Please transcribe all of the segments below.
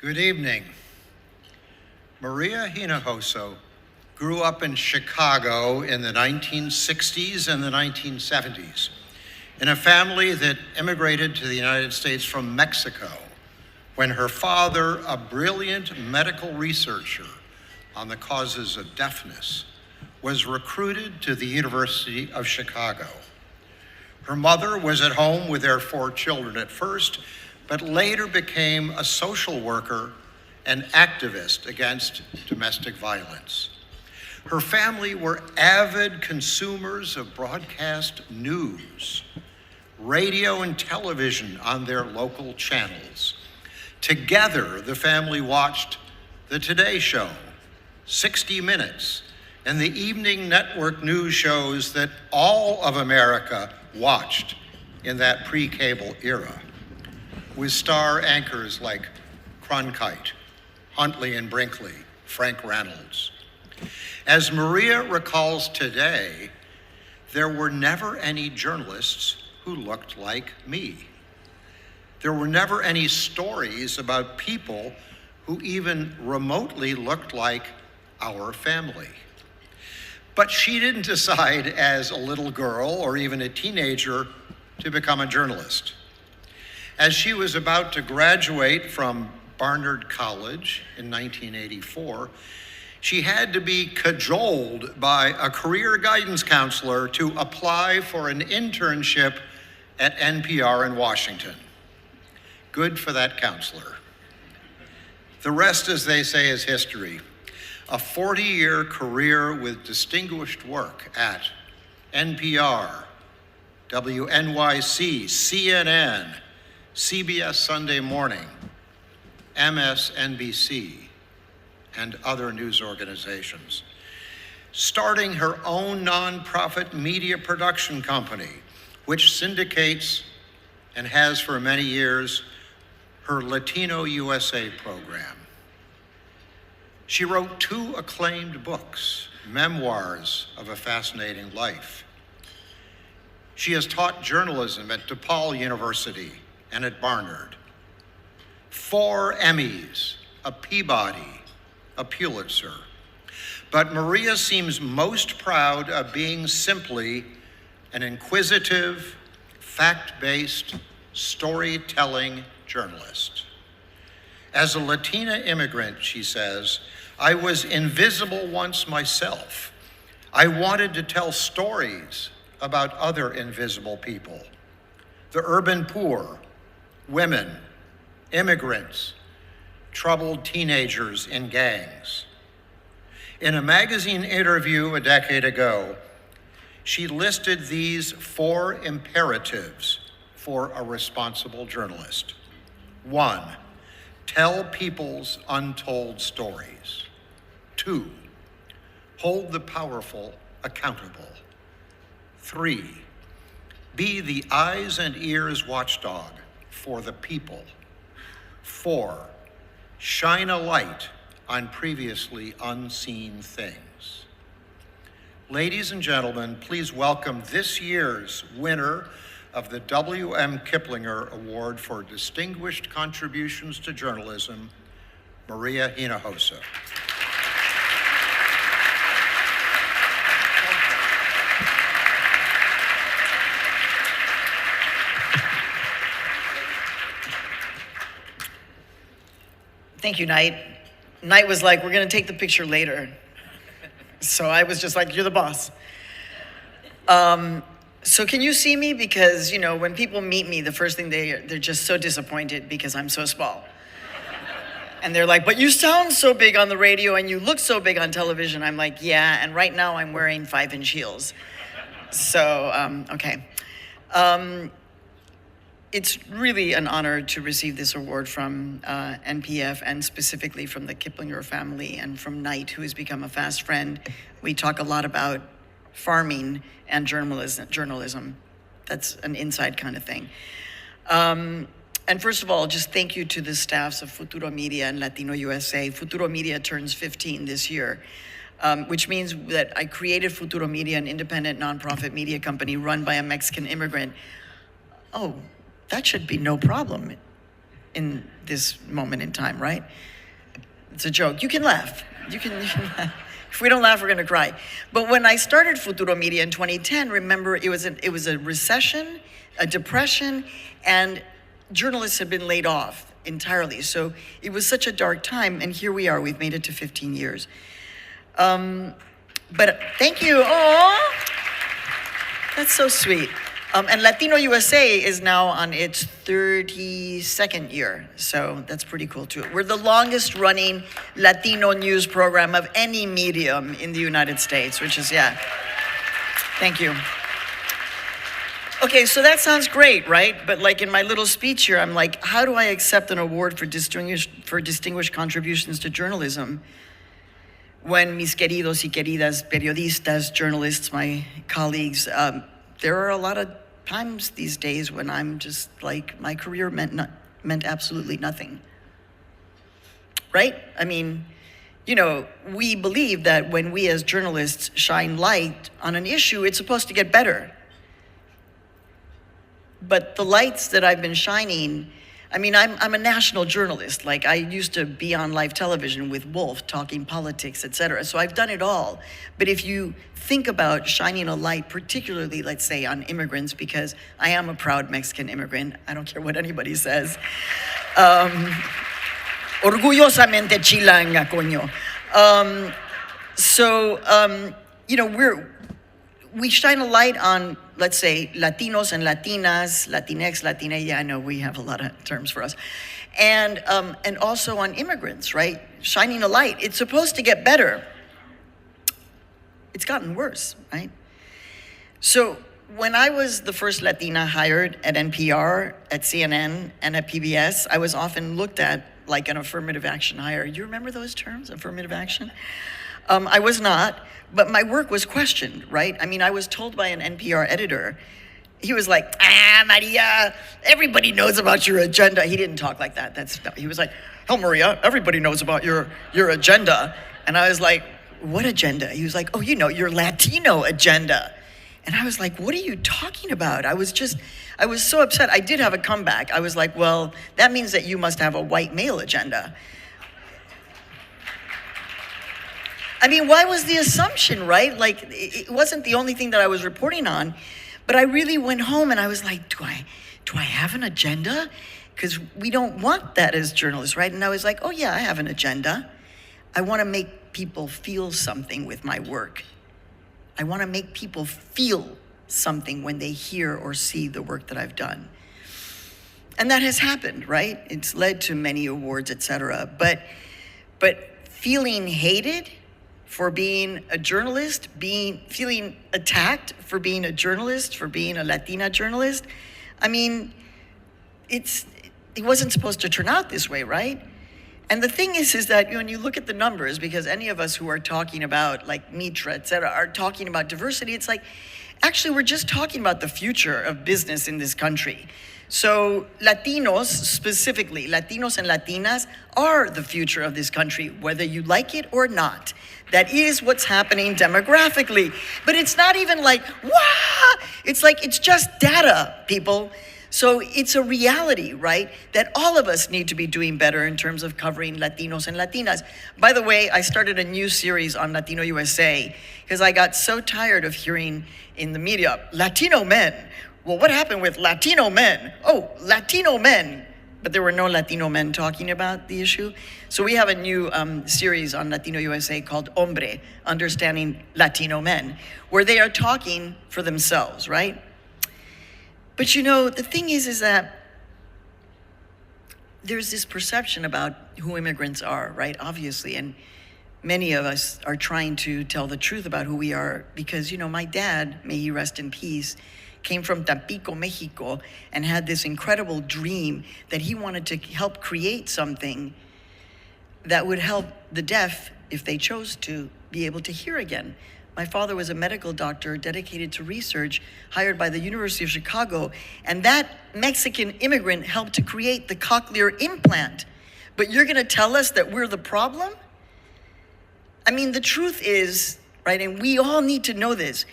Good evening. Maria Hinojosa grew up in Chicago in the 1960s and the 1970s in a family that immigrated to the United States from Mexico when her father, a brilliant medical researcher on the causes of deafness, was recruited to the University of Chicago. Her mother was at home with their 4 children at first, but later became a social worker and activist against domestic violence. Her family were avid consumers of broadcast news, radio and television on their local channels. Together, the family watched The Today Show, 60 Minutes, and the evening network news shows that all of America watched in that pre-cable era, with star anchors like Cronkite, Huntley and Brinkley, Frank Reynolds. As Maria recalls today, there were never any journalists who looked like me. There were never any stories about people who even remotely looked like our family. But she didn't decide as a little girl or even a teenager to become a journalist. As she was about to graduate from Barnard College in 1984, she had to be cajoled by a career guidance counselor to apply for an internship at NPR in Washington. Good for that counselor. The rest, as they say, is history. A 40-year career with distinguished work at NPR, WNYC, CNN, CBS Sunday Morning, MSNBC, and other news organizations. Starting her own nonprofit media production company, which syndicates and has for many years her Latino USA program. She wrote 2 acclaimed books, memoirs of a fascinating life. She has taught journalism at DePaul University and at Barnard. 4 Emmys, a Peabody, a Pulitzer. But Maria seems most proud of being simply an inquisitive, fact-based, storytelling journalist. As a Latina immigrant, she says, I was invisible once myself. I wanted to tell stories about other invisible people, the urban poor, women, immigrants, troubled teenagers in gangs. In a magazine interview a decade ago, she listed these 4 imperatives for a responsible journalist. 1, tell people's untold stories. 2, hold the powerful accountable. 3, be the eyes and ears watchdog for the people. 4, shine a light on previously unseen things. Ladies and gentlemen, please welcome this year's winner of the W.M. Kiplinger Award for Distinguished Contributions to Journalism, Maria Hinojosa. Thank you, Knight. Knight was like, we're gonna take the picture later. So I was just like, you're the boss. So can you see me? Because, you know, when people meet me, the first thing they're just so disappointed because I'm so small. And they're like, but you sound so big on the radio and you look so big on television. I'm like, yeah, and right now I'm wearing 5-inch heels. So, okay. It's really an honor to receive this award from NPF and specifically from the Kiplinger family and from Knight, who has become a fast friend. We talk a lot about farming and journalism. That's an inside kind of thing. And first of all, just thank you to the staffs of Futuro Media and Latino USA. Futuro Media turns 15 this year, which means that I created Futuro Media, an independent nonprofit media company run by a Mexican immigrant. Oh, that should be no problem. in this moment in time, right? It's a joke. You can laugh. You can laugh. If we don't laugh, we're going to cry. But when I started Futuro Media in 2010, remember, it was a recession, a depression, and journalists had been laid off entirely. So it was such a dark time, and here we are. We've made it to 15 years. But thank you. Oh, that's so sweet. And Latino USA is now on its 32nd year, so that's pretty cool too. We're the longest running Latino news program of any medium in the United States, which is, yeah. Thank you. Okay, so that sounds great, right? But like in my little speech here, I'm like, how do I accept an award for distinguished contributions to journalism when mis queridos y queridas periodistas, journalists, my colleagues, there are a lot of times these days when I'm just like, my career meant absolutely nothing, right? I mean, you know, we believe that when we as journalists shine light on an issue, it's supposed to get better. But the lights that I've been shining, I mean, I'm a national journalist. Like, I used to be on live television with Wolf, talking politics, etc. So I've done it all. But if you think about shining a light, particularly, let's say, on immigrants, because I am a proud Mexican immigrant, I don't care what anybody says. Orgullosamente chilanga, coño. You know, we shine a light on, let's say, Latinos and Latinas, Latinx, Latina, yeah, I know we have a lot of terms for us. And also on immigrants, right? Shining a light. It's supposed to get better. It's gotten worse, right? So when I was the first Latina hired at NPR, at CNN, and at PBS, I was often looked at like an affirmative action hire. You remember those terms, affirmative action? I was not, but my work was questioned, right? I mean, I was told by an NPR editor, he was like, Maria, everybody knows about your agenda. He didn't talk like that. He was like, oh, Maria, everybody knows about your agenda. And I was like, what agenda? He was like, oh, you know, your Latino agenda. And I was like, what are you talking about? I was so upset. I did have a comeback. I was like, well, that means that you must have a white male agenda. I mean, why was the assumption, right? Like, it wasn't the only thing that I was reporting on, but I really went home and I was like, do I have an agenda? Because we don't want that as journalists, right? And I was like, oh yeah, I have an agenda. I want to make people feel something with my work. I want to make people feel something when they hear or see the work that I've done. And that has happened, right? It's led to many awards, etc. But feeling hated for being a journalist, feeling attacked for being a journalist, for being a Latina journalist, I mean, it wasn't supposed to turn out this way, right? And the thing is that when you look at the numbers, because any of us who are talking about like Mitra, et cetera, are talking about diversity, it's like, actually, we're just talking about the future of business in this country. So Latinos, specifically, Latinos and Latinas are the future of this country, whether you like it or not. That is what's happening demographically. But it's not even like, wah! It's like, it's just data, people. So it's a reality, right? That all of us need to be doing better in terms of covering Latinos and Latinas. By the way, I started a new series on Latino USA because I got so tired of hearing in the media, Latino men. Well, what happened with Latino men? Oh, Latino men. But there were no Latino men talking about the issue. So we have a new series on Latino USA called Hombre, Understanding Latino Men, where they are talking for themselves, right? But you know, the thing is that there's this perception about who immigrants are, right? Obviously, and many of us are trying to tell the truth about who we are because, you know, my dad, may he rest in peace, came from Tampico, Mexico, and had this incredible dream that he wanted to help create something that would help the deaf, if they chose to, be able to hear again. My father was a medical doctor dedicated to research, hired by the University of Chicago, and that Mexican immigrant helped to create the cochlear implant. But you're gonna tell us that we're the problem? I mean, the truth is, right, and we all need to know this,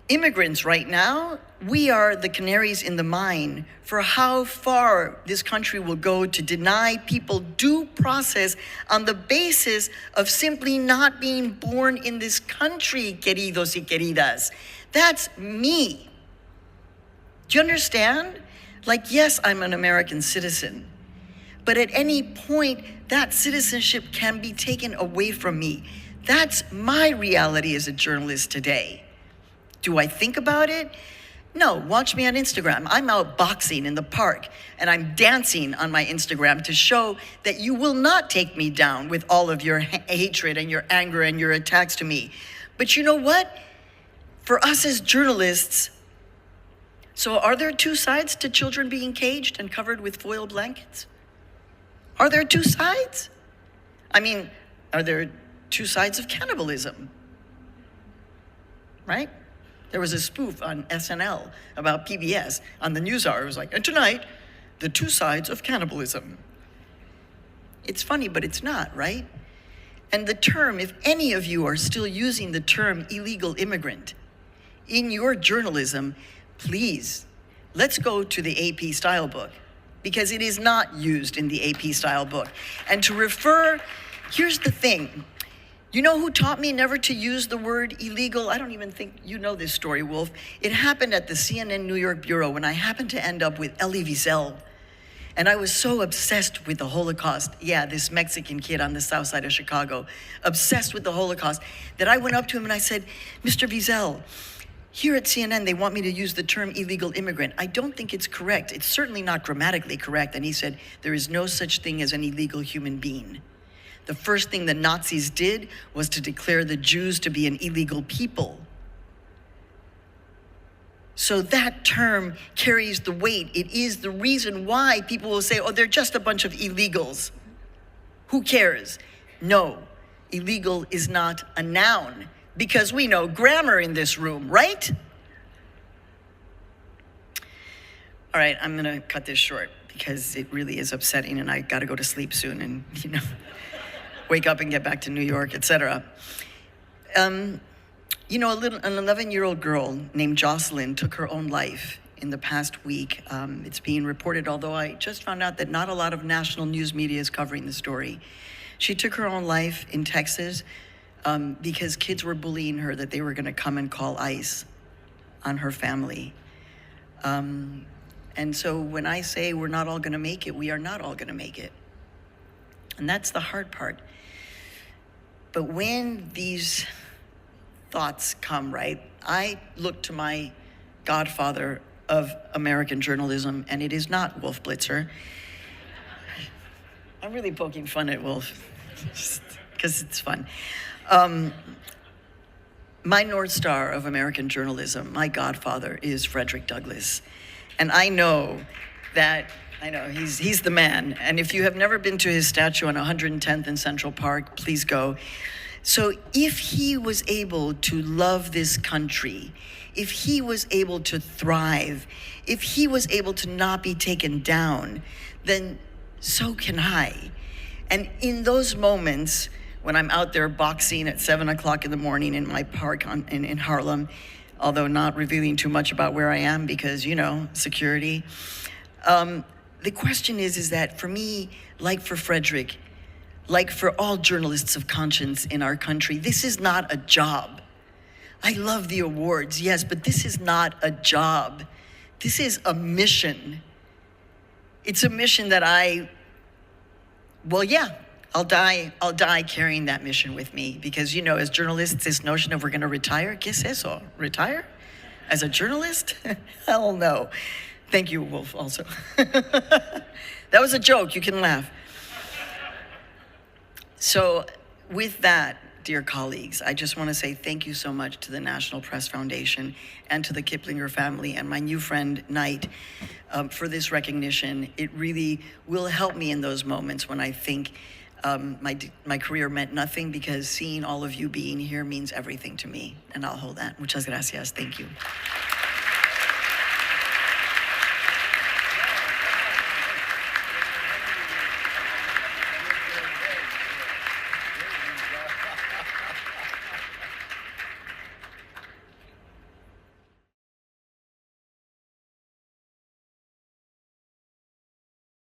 immigrants right now, we are the canaries in the mine for how far this country will go to deny people due process on the basis of simply not being born in this country, queridos y queridas. That's me. Do you understand? Like, yes, I'm an American citizen, but at any point, that citizenship can be taken away from me. That's my reality as a journalist today. Do I think about it? No, watch me on Instagram. I'm out boxing in the park, and I'm dancing on my Instagram to show that you will not take me down with all of your hatred and your anger and your attacks to me. But you know what? For us as journalists, so are there two sides to children being caged and covered with foil blankets? Are there two sides? I mean, are there two sides of cannibalism? Right? There was a spoof on SNL about PBS on the NewsHour. It was like, and tonight, the two sides of cannibalism. It's funny, but it's not, right? And the term, if any of you are still using the term illegal immigrant in your journalism, please, let's go to the AP style book, because it is not used in the AP style book. And to refer, here's the thing. You know who taught me never to use the word illegal? I don't even think you know this story, Wolf. It happened at the CNN New York Bureau when I happened to end up with Elie Wiesel. And I was so obsessed with the Holocaust. Yeah, this Mexican kid on the south side of Chicago, obsessed with the Holocaust, that I went up to him and I said, Mr. Wiesel, here at CNN, they want me to use the term illegal immigrant. I don't think it's correct. It's certainly not grammatically correct. And he said, there is no such thing as an illegal human being. The first thing the Nazis did was to declare the Jews to be an illegal people. So that term carries the weight. It is the reason why people will say, oh, they're just a bunch of illegals. Who cares? No, illegal is not a noun, because we know grammar in this room, right? All right, I'm gonna cut this short because it really is upsetting and I gotta go to sleep soon and, wake up and get back to New York, etc. An 11-year-old girl named Jocelyn took her own life in the past week. It's being reported, although I just found out that not a lot of national news media is covering the story. She took her own life in Texas because kids were bullying her that they were gonna come and call ICE on her family. And so when I say we're not all gonna make it, we are not all gonna make it. And that's the hard part. But when these thoughts come, right, I look to my godfather of American journalism, and it is not Wolf Blitzer. I'm really poking fun at Wolf, just because it's fun. My North Star of American journalism, my godfather, is Frederick Douglass. And I know he's the man. And if you have never been to his statue on 110th and Central Park, please go. So if he was able to love this country, if he was able to thrive, if he was able to not be taken down, then so can I. And in those moments, when I'm out there boxing at 7 o'clock in the morning in my park in Harlem, although not revealing too much about where I am because, security, the question is that for me, like for Frederick, like for all journalists of conscience in our country, this is not a job. I love the awards, yes, but this is not a job. This is a mission. It's a mission that I'll die carrying that mission with me because, as journalists, this notion of we're gonna retire, ¿qué es eso? Retire? As a journalist? Hell no. Thank you, Wolf, also. That was a joke, you can laugh. So with that, dear colleagues, I just want to say thank you so much to the National Press Foundation and to the Kiplinger family and my new friend, Knight, for this recognition. It really will help me in those moments when I think my career meant nothing, because seeing all of you being here means everything to me, and I'll hold that. Muchas gracias. Thank you.